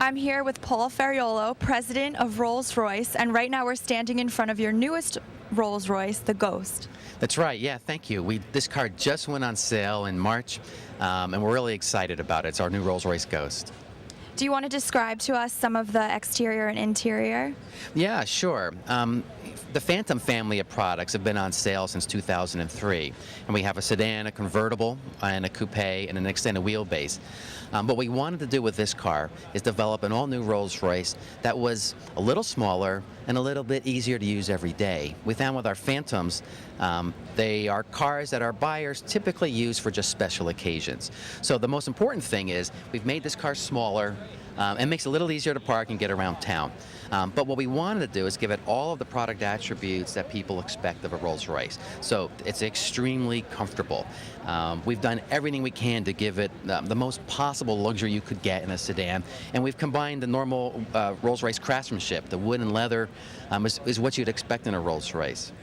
I'm here with Paul Ferriolo, president of Rolls-Royce, and right now we're standing in front of your newest Rolls-Royce, the Ghost. That's right, yeah, thank you. This car just went on sale in March, and we're really excited about it. It's our new Rolls-Royce Ghost. Do you want to describe to us some of the exterior and interior? Yeah, sure. The Phantom family of products have been on sale since 2003, and we have a sedan, a convertible, and a coupe, and an extended wheelbase. What we wanted to do with this car is develop an all-new Rolls-Royce that was a little smaller and a little bit easier to use every day. We found with our Phantoms, they are cars that our buyers typically use for just special occasions. So the most important thing is we've made this car smaller and makes it a little easier to park and get around town. But what we wanted to do is give it all of the product attributes that people expect of a Rolls-Royce. So it's extremely comfortable. We've done everything we can to give it the most possible luxury you could get in a sedan, and we've combined the normal Rolls-Royce craftsmanship. The wood and leather is what you'd expect in a Rolls-Royce.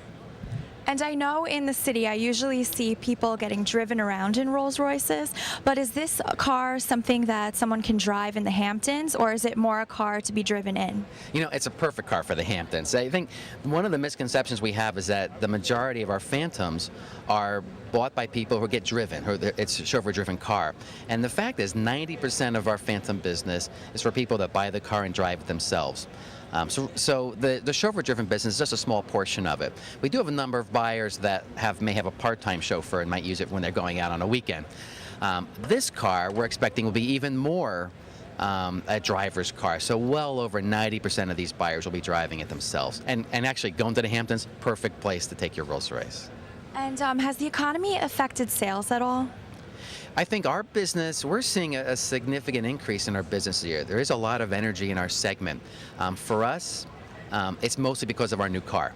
And I know in the city I usually see people getting driven around in Rolls-Royces, but is this car something that someone can drive in the Hamptons, or is it more a car to be driven in? You know, it's a perfect car for the Hamptons. I think one of the misconceptions we have is that the majority of our Phantoms are bought by people who get driven, it's a chauffeur-driven car. And the fact is 90% of our Phantom business is for people that buy the car and drive it themselves. So the chauffeur-driven business is just a small portion of it. We do have a number of buyers that may have a part-time chauffeur and might use it when they're going out on a weekend. This car, we're expecting, will be even more a driver's car. So well over 90% of these buyers will be driving it themselves. And actually, going to the Hamptons, perfect place to take your Rolls-Royce. And has the economy affected sales at all? I think our business, we're seeing a significant increase in our business here. There is a lot of energy in our segment. For us, it's mostly because of our new car.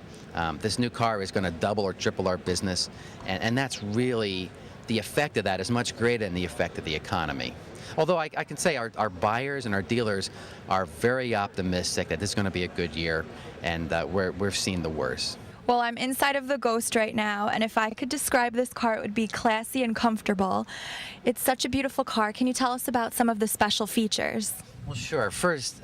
This new car is going to double or triple our business, and that's really, the effect of that is much greater than the effect of the economy. Although I can say our buyers and our dealers are very optimistic that this is going to be a good year, and we're seeing the worst. Well, I'm inside of the Ghost right now, and if I could describe this car, it would be classy and comfortable. It's such a beautiful car. Can you tell us about some of the special features? Well, sure. First,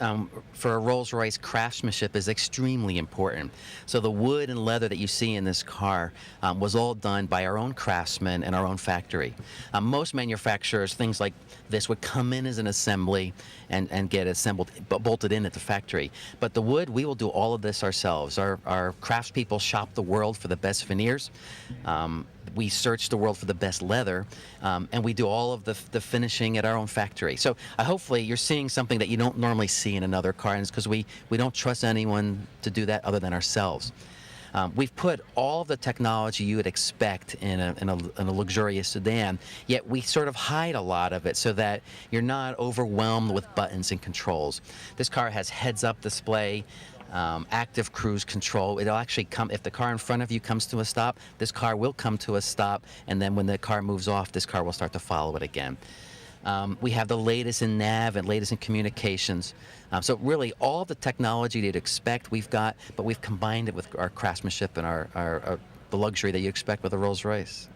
for a Rolls-Royce, craftsmanship is extremely important. So the wood and leather that you see in this car was all done by our own craftsmen in our own factory. Most manufacturers, things like this would come in as an assembly and get assembled, bolted in at the factory. But the wood, we will do all of this ourselves. Our craftspeople shop the world for the best veneers. We search the world for the best leather, and we do all of the finishing at our own factory. So hopefully you're seeing something that you don't normally see in another car, and it's because we don't trust anyone to do that other than ourselves. We've put all of the technology you would expect in a luxurious sedan, yet we sort of hide a lot of it so that you're not overwhelmed with buttons and controls. This car has heads-up display, active cruise control. It'll actually come, if the car in front of you comes to a stop, this car will come to a stop, and then when the car moves off, this car will start to follow it again. We have the latest in nav and latest in communications. So really all the technology you'd expect we've got, but we've combined it with our craftsmanship and the luxury that you expect with a Rolls-Royce.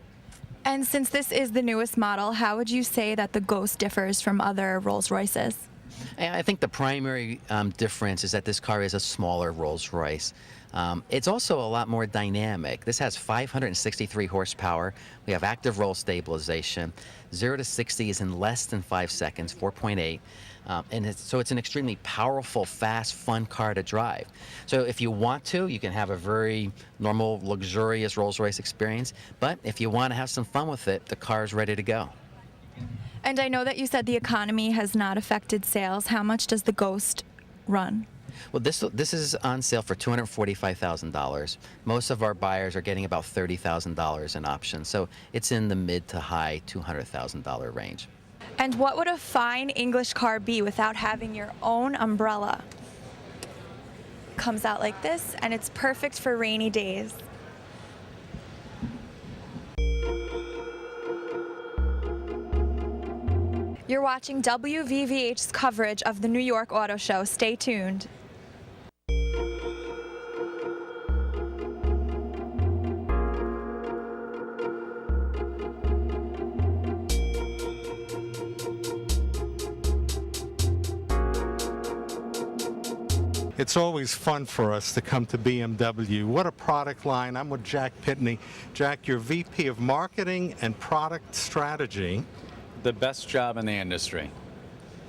And since this is the newest model, how would you say that the Ghost differs from other Rolls-Royces? I think the primary difference is that this car is a smaller Rolls-Royce. It's also a lot more dynamic. This has 563 horsepower. We have active roll stabilization. 0 to 60 is in less than 5 seconds, 4.8. So it's an extremely powerful, fast, fun car to drive. So if you want to, you can have a very normal, luxurious Rolls-Royce experience. But if you want to have some fun with it, the car is ready to go. And I know that you said the economy has not affected sales. How much does the Ghost run? Well, this is on sale for $245,000. Most of our buyers are getting about $30,000 in options, so it's in the mid to high $200,000 range. And what would a fine English car be without having your own umbrella? Comes out like this, and it's perfect for rainy days. You're watching WVVH's coverage of the New York Auto Show. Stay tuned. It's always fun for us to come to BMW. What a product line. I'm with Jack Pitney. Jack, you're VP of Marketing and Product Strategy. The best job in the industry.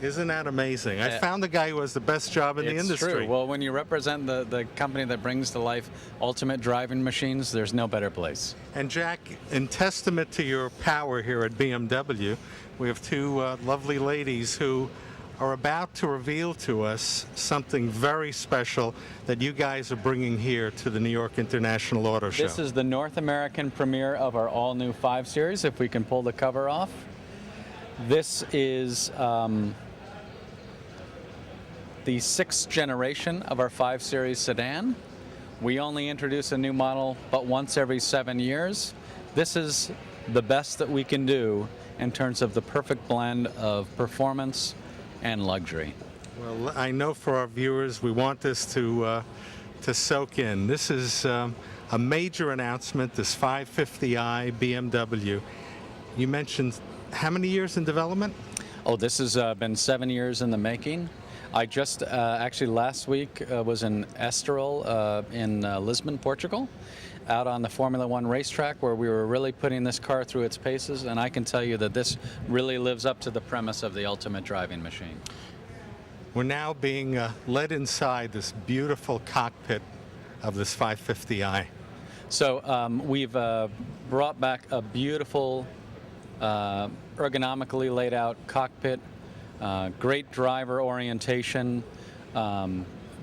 Isn't that amazing? I found the guy who has the best job in the industry. It's true. Well, when you represent the company that brings to life ultimate driving machines, there's no better place. And Jack, in testament to your power here at BMW, we have two lovely ladies who are about to reveal to us something very special that you guys are bringing here to the New York International Auto Show. This is the North American premiere of our all-new 5 Series, if we can pull the cover off. This is the 6th generation of our 5 Series sedan. We only introduce a new model but once every 7 years. This is the best that we can do in terms of the perfect blend of performance and luxury. Well, I know for our viewers, we want this to soak in. This is a major announcement, this 550i BMW. You mentioned how many years in development? Oh, this has been 7 years in the making. I just actually last week was in Estoril in Lisbon, Portugal, out on the Formula One racetrack where we were really putting this car through its paces, and I can tell you that this really lives up to the premise of the ultimate driving machine. We're now being led inside this beautiful cockpit of this 550i. So we've brought back a beautiful, ergonomically laid out cockpit, great driver orientation,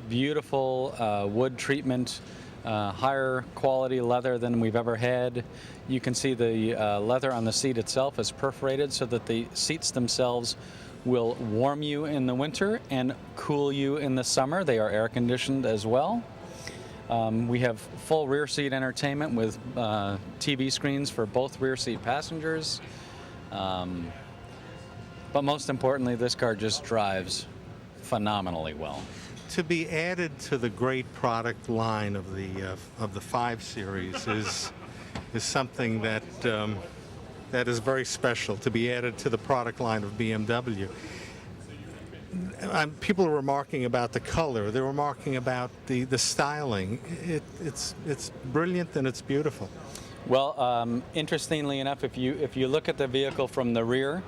beautiful wood treatment, higher quality leather than we've ever had. You can see the leather on the seat itself is perforated so that the seats themselves will warm you in the winter and cool you in the summer. They are air conditioned as well. We have full rear seat entertainment with TV screens for both rear seat passengers. But most importantly, this car just drives phenomenally well. To be added to the great product line of the 5 Series is something that that is very special. To be added to the product line of BMW. People are remarking about the color. They're remarking about the styling. It's brilliant and it's beautiful. Well, interestingly enough, if you look at the vehicle from the rear,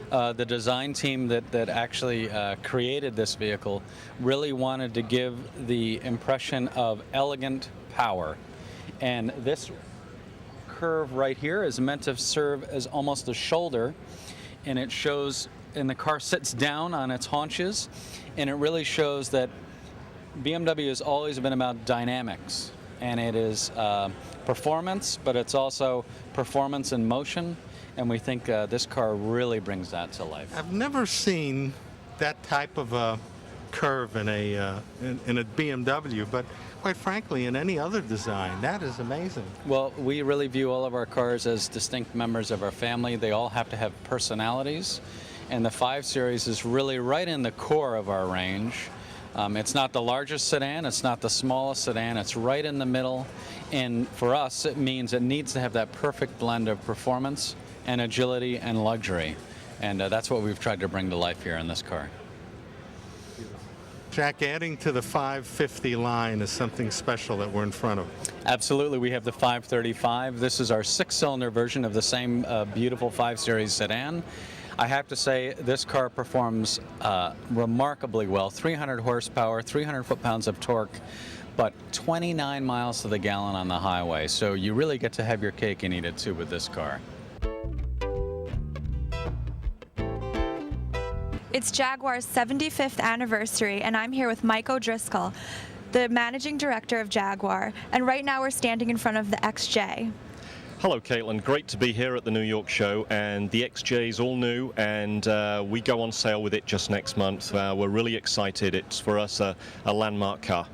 the design team that actually created this vehicle really wanted to give the impression of elegant power. And this curve right here is meant to serve as almost a shoulder, and it shows, and the car sits down on its haunches, and it really shows that BMW has always been about dynamics, and it is performance, but it's also performance in motion. And we think this car really brings that to life. I've never seen that type of a curve in a BMW, but quite frankly, in any other design, that is amazing. Well, we really view all of our cars as distinct members of our family. They all have to have personalities, and the 5 Series is really right in the core of our range. It's not the largest sedan, it's not the smallest sedan, it's right in the middle, and for us it means it needs to have that perfect blend of performance and agility and luxury, and that's what we've tried to bring to life here in this car. Jack, adding to the 550 line is something special that we're in front of. Absolutely. We have the 535. This is our 6-cylinder version of the same beautiful 5 Series sedan. I have to say this car performs remarkably well. 300 horsepower, 300 foot-pounds of torque, but 29 miles to the gallon on the highway. So you really get to have your cake and eat it too with this car. It's Jaguar's 75th anniversary, and I'm here with Mike O'Driscoll, the managing director of Jaguar, and right now we're standing in front of the XJ. Hello, Caitlin. Great to be here at the New York show, and the XJ is all new, and we go on sale with it just next month. We're really excited. It's for us a landmark car.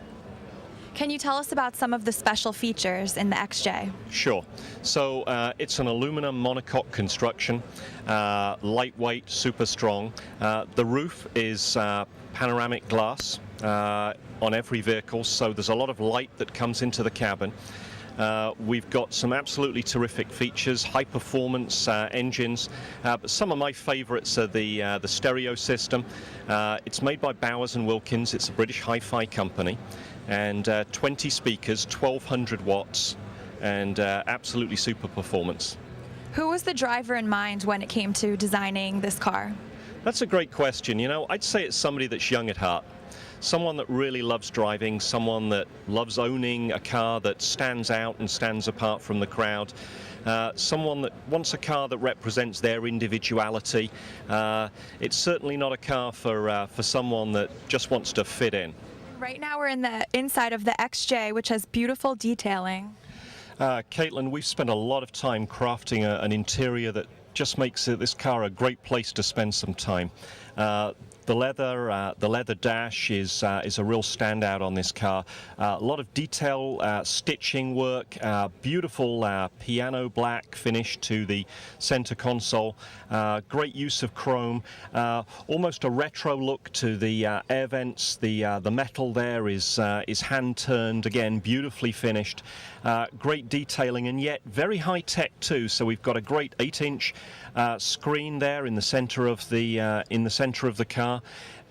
Can you tell us about some of the special features in the XJ? Sure. So it's an aluminum monocoque construction, lightweight, super strong. The roof is panoramic glass on every vehicle, so there's a lot of light that comes into the cabin. We've got some absolutely terrific features, high performance engines, but some of my favorites are the stereo system. It's made by Bowers & Wilkins. It's a British hi-fi company, and 20 speakers, 1200 watts, and absolutely super performance. Who was the driver in mind when it came to designing this car? That's a great question. You know, I'd say it's somebody that's young at heart. Someone that really loves driving, someone that loves owning a car that stands out and stands apart from the crowd, someone that wants a car that represents their individuality. It's certainly not a car for someone that just wants to fit in. Right now we're in the inside of the XJ, which has beautiful detailing. Caitlin, we've spent a lot of time crafting an interior that just makes this car a great place to spend some time. The leather dash is a real standout on this car. A lot of detail, stitching work, beautiful piano black finish to the center console. Great use of chrome. Almost a retro look to the air vents. The metal there is hand turned, again beautifully finished. Great detailing, and yet very high tech too. So we've got a great 8-inch screen there in the center of the car,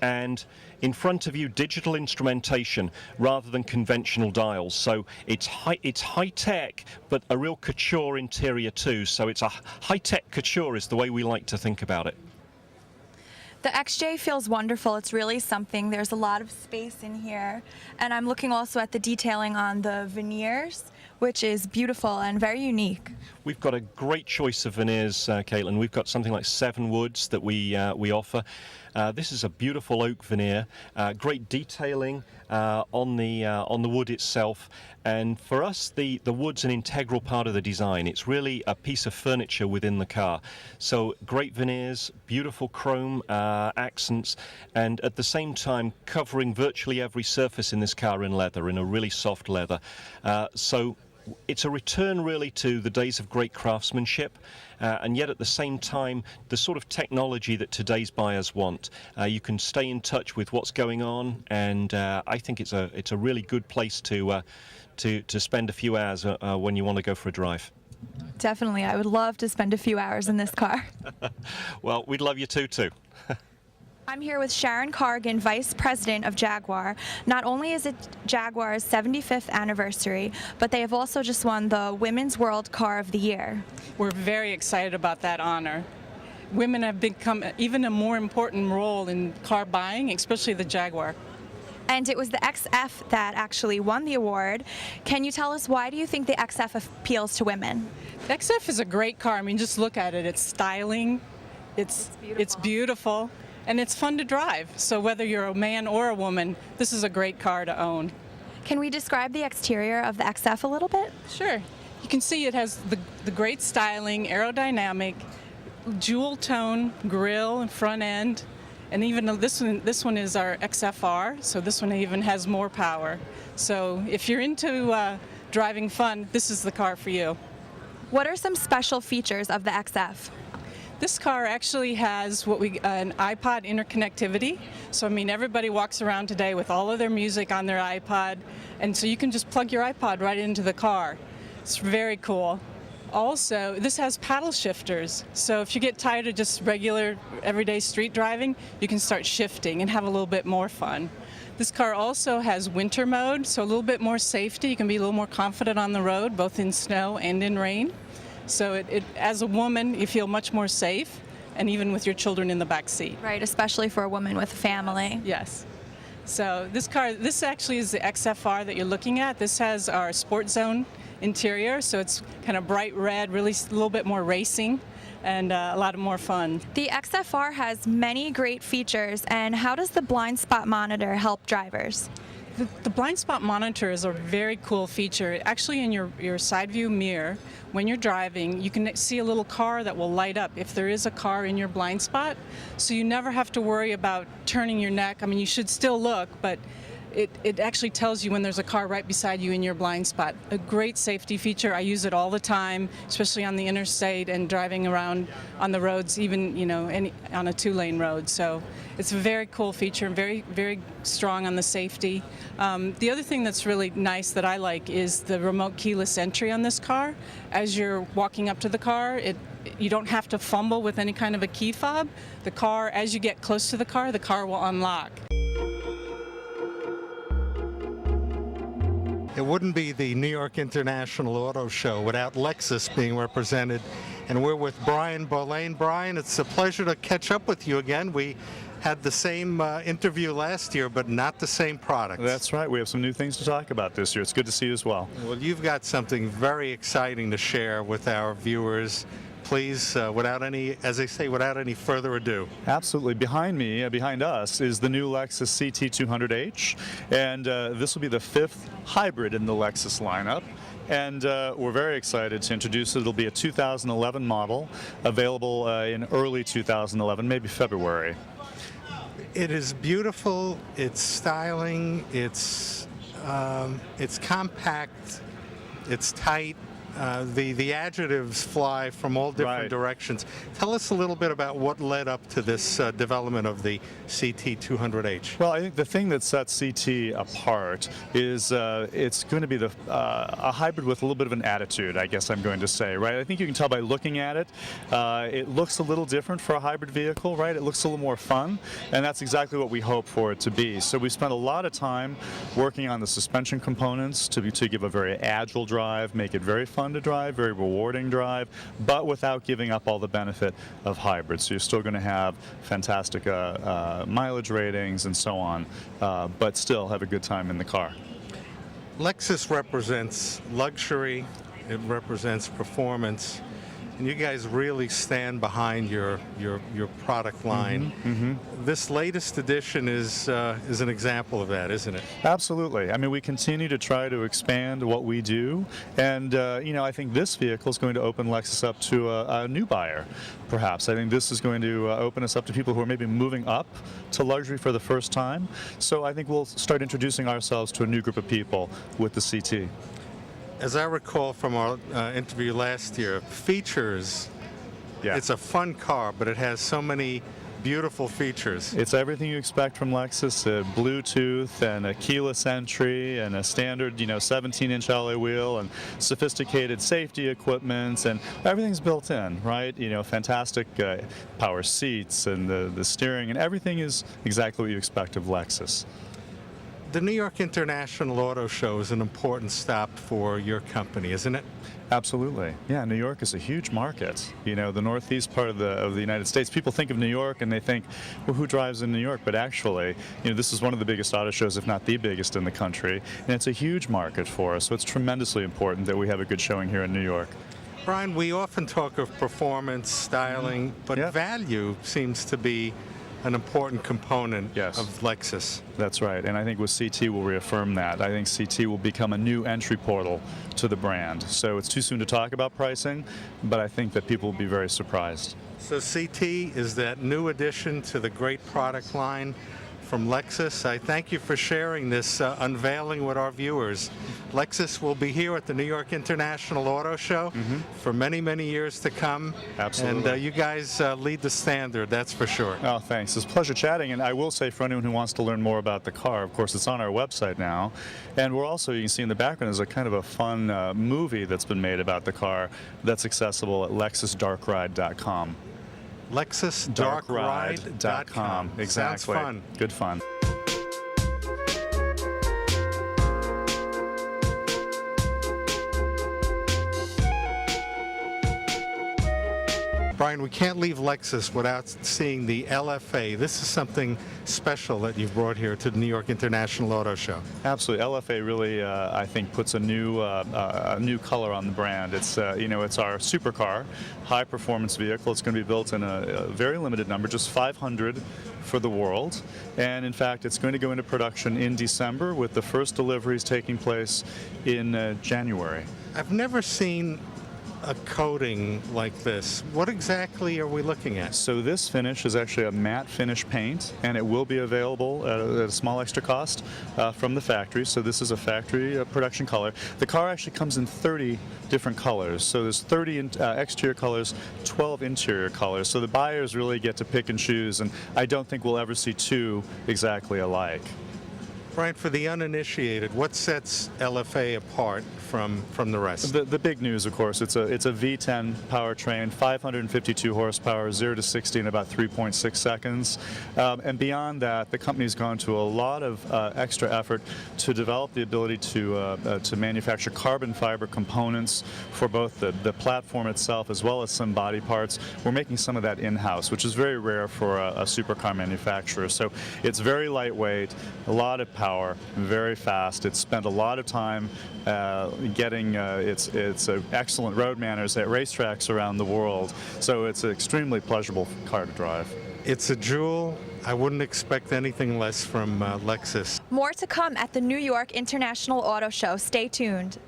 and in front of you digital instrumentation rather than conventional dials. So it's high tech, but a real couture interior too. So it's a high tech couture is the way we like to think about it. The XJ feels wonderful. It's really something. There's a lot of space in here, and I'm looking also at the detailing on the veneers, which is beautiful and very unique. We've got a great choice of veneers, Caitlin. We've got something like 7 woods that we offer. This is a beautiful oak veneer, great detailing on the wood itself, and for us the wood's an integral part of the design. It's really a piece of furniture within the car. So great veneers, beautiful chrome accents, and at the same time covering virtually every surface in this car in leather, in a really soft leather. So it's a return really to the days of great craftsmanship, and yet at the same time the sort of technology that today's buyers want. You can stay in touch with what's going on, and I think it's a really good place to spend a few hours when you want to go for a drive. Definitely, I would love to spend a few hours in this car. Well, we'd love you too. I'm here with Sharon Cargan, Vice President of Jaguar. Not only is it Jaguar's 75th anniversary, but they have also just won the Women's World Car of the Year. We're very excited about that honor. Women have become even a more important role in car buying, especially the Jaguar. And it was the XF that actually won the award. Can you tell us, why do you think the XF appeals to women? The XF is a great car. I mean, just look at it. It's styling, it's beautiful. And it's fun to drive. So whether you're a man or a woman, this is a great car to own. Can we describe the exterior of the XF a little bit? Sure. You can see it has the great styling, aerodynamic, jewel tone grille and front end. And even though this one is our XFR, so this one even has more power. So if you're into driving fun, this is the car for you. What are some special features of the XF? This car actually has an iPod interconnectivity. So I mean, everybody walks around today with all of their music on their iPod, and so you can just plug your iPod right into the car. It's very cool. Also, this has paddle shifters. So if you get tired of just regular everyday street driving, you can start shifting and have a little bit more fun. This car also has winter mode, so a little bit more safety. You can be a little more confident on the road, both in snow and in rain. So as a woman, you feel much more safe, and even with your children in the back seat. Right, especially for a woman with a family. Yes. So this actually is the XFR that you're looking at. This has our Sport Zone interior, so it's kind of bright red, really a little bit more racing, and a lot more fun. The XFR has many great features, and how does the blind spot monitor help drivers? The blind spot monitor is a very cool feature. Actually, in your side view mirror, when you're driving, you can see a little car that will light up if there is a car in your blind spot. So you never have to worry about turning your neck. I mean, you should still look, but it actually tells you when there's a car right beside you in your blind spot. A great safety feature. I use it all the time, especially on the interstate and driving around on the roads, even on a 2-lane road. So it's a very cool feature and very, very strong on the safety. The other thing that's really nice that I like is the remote keyless entry on this car. As you're walking up to the car, you don't have to fumble with any kind of a key fob. The car, as you get close to the car will unlock. It wouldn't be the New York International Auto Show without Lexus being represented. And we're with Brian Boulain. Brian, it's a pleasure to catch up with you again. We had the same interview last year, but not the same product. That's right. We have some new things to talk about this year. It's good to see you as well. Well, you've got something very exciting to share with our viewers. Please, without any further ado. Absolutely. Behind me, behind us, is the new Lexus CT200H, and this will be the 5th hybrid in the Lexus lineup. And we're very excited to introduce it. It'll be a 2011 model, available in early 2011, maybe February. It is beautiful. It's styling. It's compact. It's tight. The adjectives fly from all different directions. Tell us a little bit about what led up to this development of the CT200H. Well, I think the thing that sets CT apart is it's going to be a hybrid with a little bit of an attitude, I guess I'm going to say, right? I think you can tell by looking at it. It looks a little different for a hybrid vehicle, right? It looks a little more fun, and that's exactly what we hope for it to be. So we spent a lot of time working on the suspension components to give a very agile drive, make it very fun to drive, very rewarding drive, but without giving up all the benefit of hybrid. So you're still going to have fantastic mileage ratings and so on, but still have a good time in the car. Lexus represents luxury, it represents performance, and you guys really stand behind your product line. This latest edition is an example of that, isn't it? Absolutely. I mean, we continue to try to expand what we do, and I think this vehicle is going to open Lexus up to a new buyer, perhaps. I think this is going to open us up to people who are maybe moving up to luxury for the first time. So I think we'll start introducing ourselves to a new group of people with the CT. As I recall from our interview last year, features, it's a fun car, but it has so many beautiful features. It's everything you expect from Lexus, Bluetooth and a keyless entry and a standard 17-inch alloy wheel and sophisticated safety equipment, and everything's built in, right? Fantastic power seats and the steering, and everything is exactly what you expect of Lexus. The New York International Auto Show is an important stop for your company, isn't it? Absolutely. Yeah, New York is a huge market. The northeast part of the United States. People think of New York and they think, well, who drives in New York? But actually, this is one of the biggest auto shows, if not the biggest in the country, and it's a huge market for us. So it's tremendously important that we have a good showing here in New York. Brian, we often talk of performance, styling, but value seems to be an important component of Lexus. That's right, and I think with CT we'll reaffirm that. I think CT will become a new entry portal to the brand. So it's too soon to talk about pricing, but I think that people will be very surprised. So CT is that new addition to the great product line from Lexus. I thank you for sharing this unveiling with our viewers. Lexus will be here at the New York International Auto Show for many, many years to come. Absolutely. And you guys lead the standard, that's for sure. Oh, thanks. It's a pleasure chatting, and I will say for anyone who wants to learn more about the car, of course, it's on our website now. And we're also, you can see in the background, there's a kind of a fun movie that's been made about the car that's accessible at LexusDarkRide.com. LexusDarkRide.com. Exactly. Sounds fun. Good fun. Brian, we can't leave Lexus without seeing the LFA. This is something special that you've brought here to the New York International Auto Show. Absolutely. LFA really, I think, puts a new color on the brand. It's, it's our supercar, high-performance vehicle. It's going to be built in a very limited number, just 500 for the world. And, in fact, it's going to go into production in December with the first deliveries taking place in January. I've never seen a coating like this? What exactly are we looking at? So this finish is actually a matte finish paint, and it will be available at a small extra cost from the factory. So this is a factory production color. The car actually comes in 30 different colors. So there's 30 exterior colors, 12 interior colors. So the buyers really get to pick and choose, and I don't think we'll ever see two exactly alike. Brian, for the uninitiated, what sets LFA apart from the rest? The big news, of course, it's a V10 powertrain, 552 horsepower, 0 to 60 in about 3.6 seconds. And beyond that, the company's gone to a lot of extra effort to develop the ability to manufacture carbon fiber components for both the platform itself as well as some body parts. We're making some of that in-house, which is very rare for a supercar manufacturer. So it's very lightweight, a lot of power, very fast. It's spent a lot of time getting its excellent road manners at racetracks around the world. So it's an extremely pleasurable car to drive. It's a jewel. I wouldn't expect anything less from Lexus. More to come at the New York International Auto Show. Stay tuned.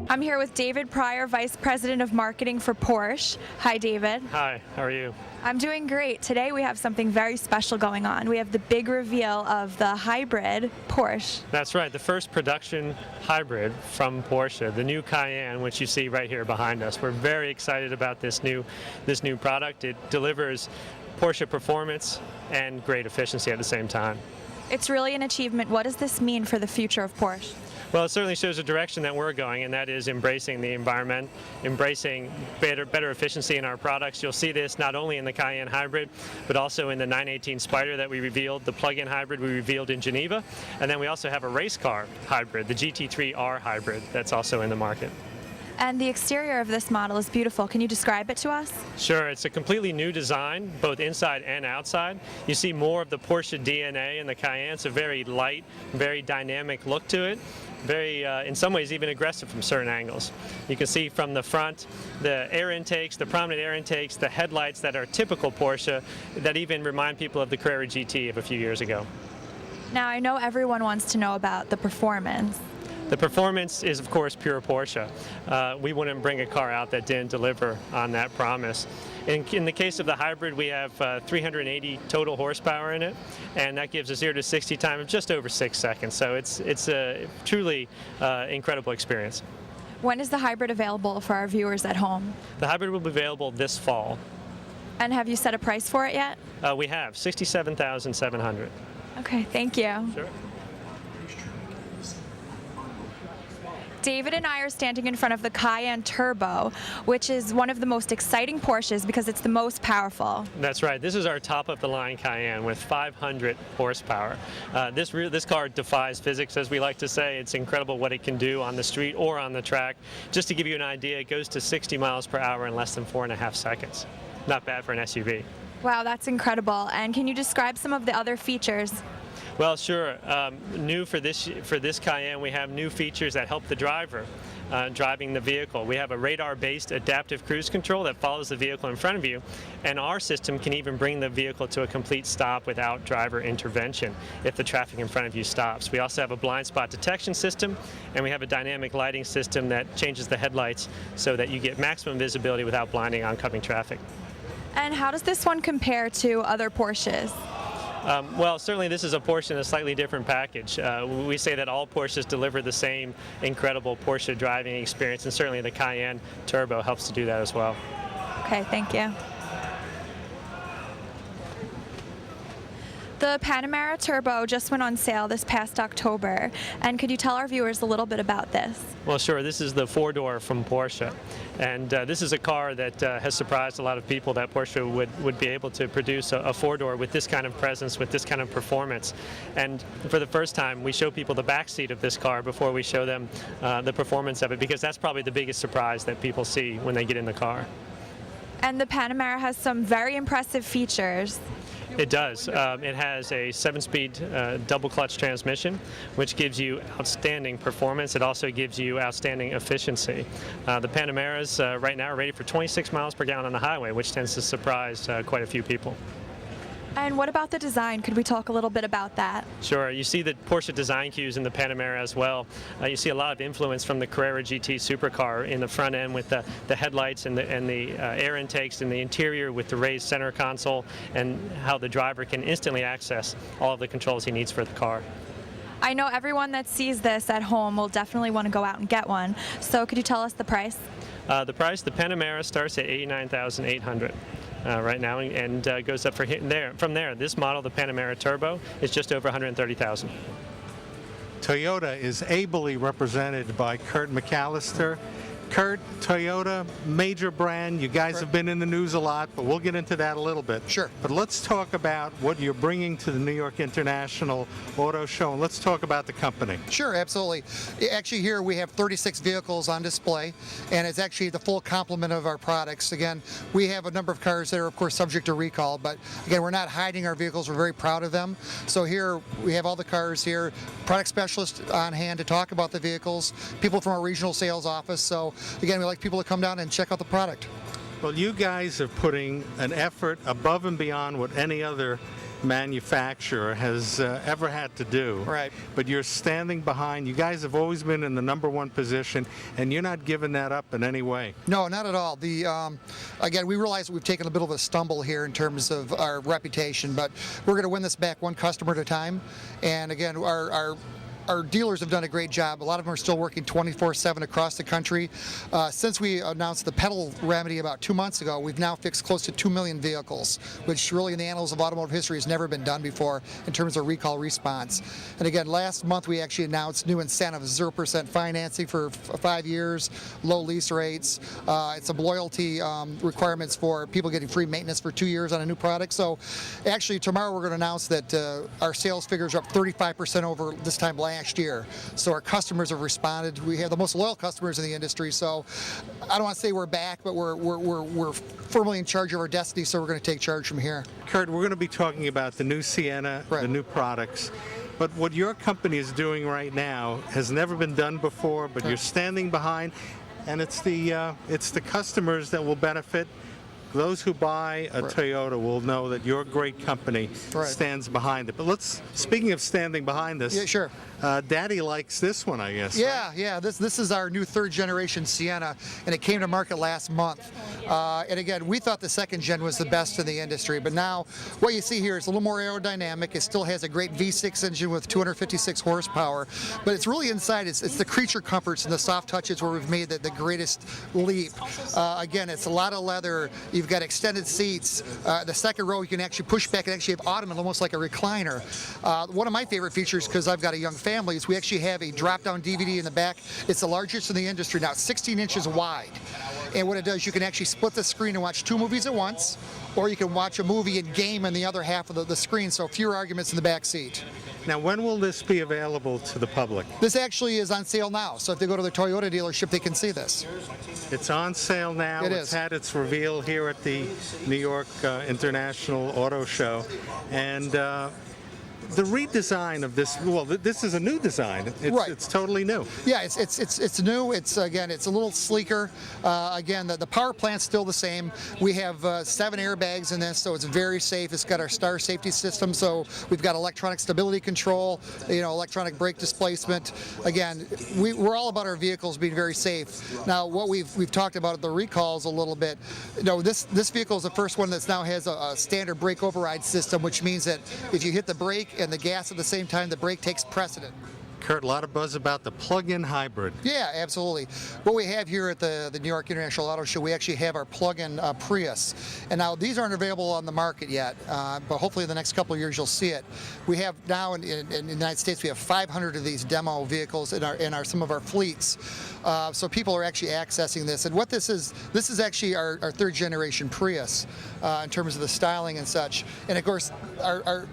I'm here with David Pryor, Vice President of Marketing for Porsche. Hi, David. Hi, how are you? I'm doing great. Today we have something very special going on. We have the big reveal of the hybrid Porsche. That's right, the first production hybrid from Porsche, the new Cayenne, which you see right here behind us. We're very excited about this new product. It delivers Porsche performance and great efficiency at the same time. It's really an achievement. What does this mean for the future of Porsche? Well, it certainly shows the direction that we're going, and that is embracing the environment, embracing better efficiency in our products. You'll see this not only in the Cayenne Hybrid, but also in the 918 Spider that we revealed, the plug-in hybrid we revealed in Geneva, and then we also have a race car hybrid, the GT3R Hybrid, that's also in the market. And the exterior of this model is beautiful. Can you describe it to us? Sure, it's a completely new design, both inside and outside. You see more of the Porsche DNA in the Cayenne. It's a very light, very dynamic look to it. Very, in some ways, even aggressive from certain angles. You can see from the front, the air intakes, the prominent air intakes, the headlights that are typical Porsche that even remind people of the Carrera GT of a few years ago. Now, I know everyone wants to know about the performance. The performance is, of course, pure Porsche. We wouldn't bring a car out that didn't deliver on that promise. In the case of the hybrid, we have 380 total horsepower in it, and that gives a 0 to 60 time of just over 6 seconds. So it's a truly incredible experience. When is the hybrid available for our viewers at home? The hybrid will be available this fall. And have you set a price for it yet? We have $67,700. Okay, thank you. Sure. David and I are standing in front of the Cayenne Turbo, which is one of the most exciting Porsches because it's the most powerful. That's right. This is our top-of-the-line Cayenne with 500 horsepower. This car defies physics, as we like to say. It's incredible what it can do on the street or on the track. Just to give you an idea, it goes to 60 miles per hour in less than 4.5 seconds. Not bad for an SUV. Wow, that's incredible. And can you describe some of the other features? Well, sure. New for this Cayenne, we have new features that help the driver driving the vehicle. We have a radar-based adaptive cruise control that follows the vehicle in front of you, and our system can even bring the vehicle to a complete stop without driver intervention if the traffic in front of you stops. We also have a blind spot detection system, and we have a dynamic lighting system that changes the headlights so that you get maximum visibility without blinding oncoming traffic. And how does this one compare to other Porsches? Well, certainly this is a Porsche in a slightly different package. We say that all Porsches deliver the same incredible Porsche driving experience, and certainly the Cayenne Turbo helps to do that as well. Okay, thank you. The Panamera Turbo just went on sale this past October, and could you tell our viewers a little bit about this? Well, sure. This is the four-door from Porsche, and this is a car that has surprised a lot of people that Porsche would be able to produce a four-door with this kind of presence, with this kind of performance. And for the first time, we show people the back seat of this car before we show them the performance of it, because that's probably the biggest surprise that people see when they get in the car. And the Panamera has some very impressive features. It does. It has a 7-speed double clutch transmission, which gives you outstanding performance. It also gives you outstanding efficiency. The Panameras right now are rated for 26 miles per gallon on the highway, which tends to surprise quite a few people. And what about the design? Could we talk a little bit about that? Sure. You see the Porsche design cues in the Panamera as well. You see a lot of influence from the Carrera GT supercar in the front end with the headlights and the air intakes, and the interior with the raised center console, and how the driver can instantly access all of the controls he needs for the car. I know everyone that sees this at home will definitely want to go out and get one. So could you tell us the price? The Panamera starts at $89,800. Right now, and goes up from there. This model, the Panamera Turbo, is just over $130,000. Toyota is ably represented by Kurt McAllister. Kurt, Toyota, major brand. You guys have been in the news a lot, but we'll get into that a little bit. Sure. But let's talk about what you're bringing to the New York International Auto Show, and let's talk about the company. Sure, absolutely. Actually, here we have 36 vehicles on display, and it's actually the full complement of our products. Again, we have a number of cars that are, of course, subject to recall, but again, we're not hiding our vehicles. We're very proud of them. So here we have all the cars here, product specialists on hand to talk about the vehicles, people from our regional sales office. So again, we like people to come down and check out the product. Well, you guys are putting an effort above and beyond what any other manufacturer has ever had to do. Right. But you're standing behind. You guys have always been in the #1 position, and you're not giving that up in any way. No, not at all. Again, we realize that we've taken a bit of a stumble here in terms of our reputation, but we're going to win this back one customer at a time. And again, our dealers have done a great job. A lot of them are still working 24/7 across the country. Since we announced the pedal remedy about 2 months ago, we've now fixed close to 2 million vehicles, which really in the annals of automotive history has never been done before in terms of recall response. And again, last month we actually announced new incentives, 0% financing for 5 years, low lease rates. It's some loyalty requirements for people getting free maintenance for 2 years on a new product. So actually tomorrow we're going to announce that our sales figures are up 35% over this time last year. So our customers have responded. We have the most loyal customers in the industry. So I don't want to say we're back, but we're firmly in charge of our destiny. So we're going to take charge from here. Kurt, we're going to be talking about the new Sienna, Right. the new products. But what your company is doing right now has never been done before, but you're standing behind, and it's the customers that will benefit. Those who buy a Toyota will know that your great company stands behind it. But speaking of standing behind this, Yeah, sure. Daddy likes this one, I guess. Yeah. This is our new 3rd generation Sienna, and it came to market last month. And again, we thought the 2nd gen was the best in the industry, but now what you see here is a little more aerodynamic. It still has a great V6 engine with 256 horsepower, but it's really inside. It's the creature comforts and the soft touches where we've made the greatest leap. Again, it's a lot of leather. You've got extended seats. The second row you can actually push back and actually have ottoman, almost like a recliner. One of my favorite features, because I've got a young family, is we actually have a drop-down DVD in the back. It's the largest in the industry now. It's 16 inches wide. And what it does, you can actually split the screen and watch 2 movies at once, or you can watch a movie and game in the other half of the screen, so fewer arguments in the back seat. Now, when will this be available to the public? This actually is on sale now, so if they go to the Toyota dealership, they can see this. It's on sale now. It It's is. had its reveal here at the New York International Auto Show. And the redesign of this, well, this is a new design. It's totally new. Yeah, it's new. It's again, it's a little sleeker. Again, the power plant's still the same. We have 7 airbags in this, so it's very safe. It's got our star safety system, so we've got electronic stability control, electronic brake displacement. Again, we're all about our vehicles being very safe. Now, what we've talked about the recalls a little bit. This vehicle is the first one that now has a standard brake override system, which means that if you hit the brake and the gas at the same time, the brake takes precedent. Kurt, a lot of buzz about the plug-in hybrid. Yeah, absolutely. What we have here at the New York International Auto Show, we actually have our plug-in Prius. And now these aren't available on the market yet, but hopefully in the next couple of years you'll see it. We have now in the United States, we have 500 of these demo vehicles in some of our fleets. So people are actually accessing this. And what this is actually our 3rd generation Prius in terms of the styling and such. And of course, our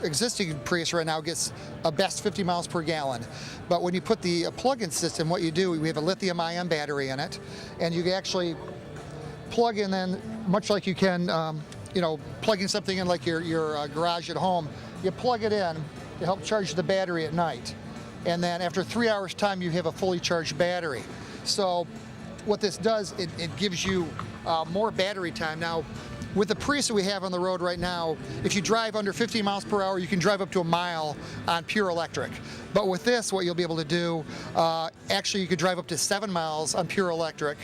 existing Prius right now gets a best 50 miles per gallon. But when you put the plug-in system, what you do, we have a lithium-ion battery in it, and you can actually plug in then, much like you can, plugging something in like your garage at home, you plug it in to help charge the battery at night. And then after 3 hours time, you have a fully charged battery. So what this does, it gives you more battery time. Now, with the Prius that we have on the road right now, if you drive under 50 miles per hour, you can drive up to a mile on pure electric. But with this, what you'll be able to do, actually you could drive up to 7 miles on pure electric,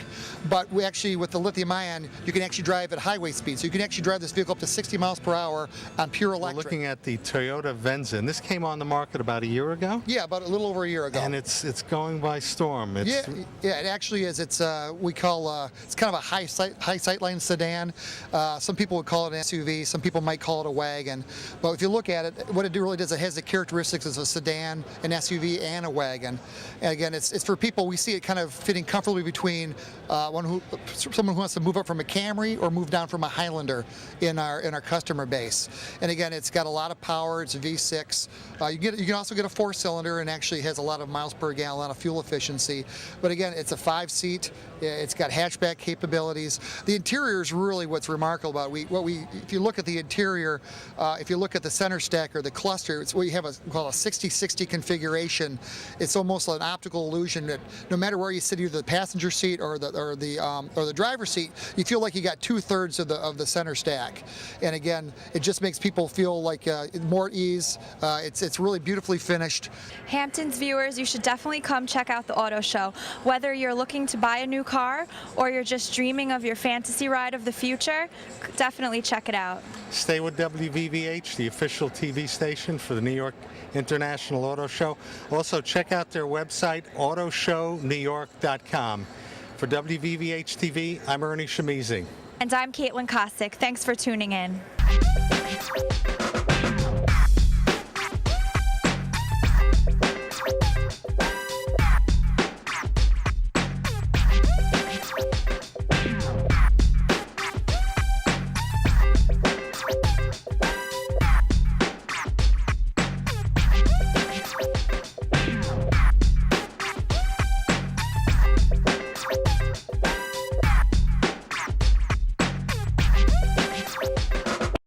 but we actually, with the lithium ion, you can actually drive at highway speed. So you can actually drive this vehicle up to 60 miles per hour on pure electric. We're looking at the Toyota Venza, and this came on the market about a year ago? Yeah, about a little over a year ago. And it's going by storm. Yeah, it actually is. It's we call it's kind of a high sightline sedan. Some people would call it an SUV. Some people might call it a wagon. But if you look at it, what it really does, it has the characteristics of a sedan, an SUV, and a wagon. And again, it's for people. We see it kind of fitting comfortably between someone who wants to move up from a Camry or move down from a Highlander in our customer base. And again, it's got a lot of power. It's a V6. You can also get a 4-cylinder, and actually has a lot of miles per gallon, a lot of fuel efficiency. But again, it's a 5-seat. It's got hatchback capabilities. The interior is really what's remarkable about it. If you look at the interior, if you look at the center stack or the cluster, we have a 60-60 configuration. It's almost an optical illusion that no matter where you sit, either the passenger seat or the driver's seat, you feel like you got 2/3 of the center stack. And again, it just makes people feel like more at ease. It's really beautifully finished. Hamptons viewers, you should definitely come check out the auto show. Whether you're looking to buy a new car or you're just dreaming of your fantasy ride of the future, definitely check it out. Stay with WVVH, the official TV station for the New York International Auto Show. Also, check out their website, autoshownewyork.com. For WVVH-TV, I'm Ernie Shimizi. And I'm Caitlin Kosick. Thanks for tuning in.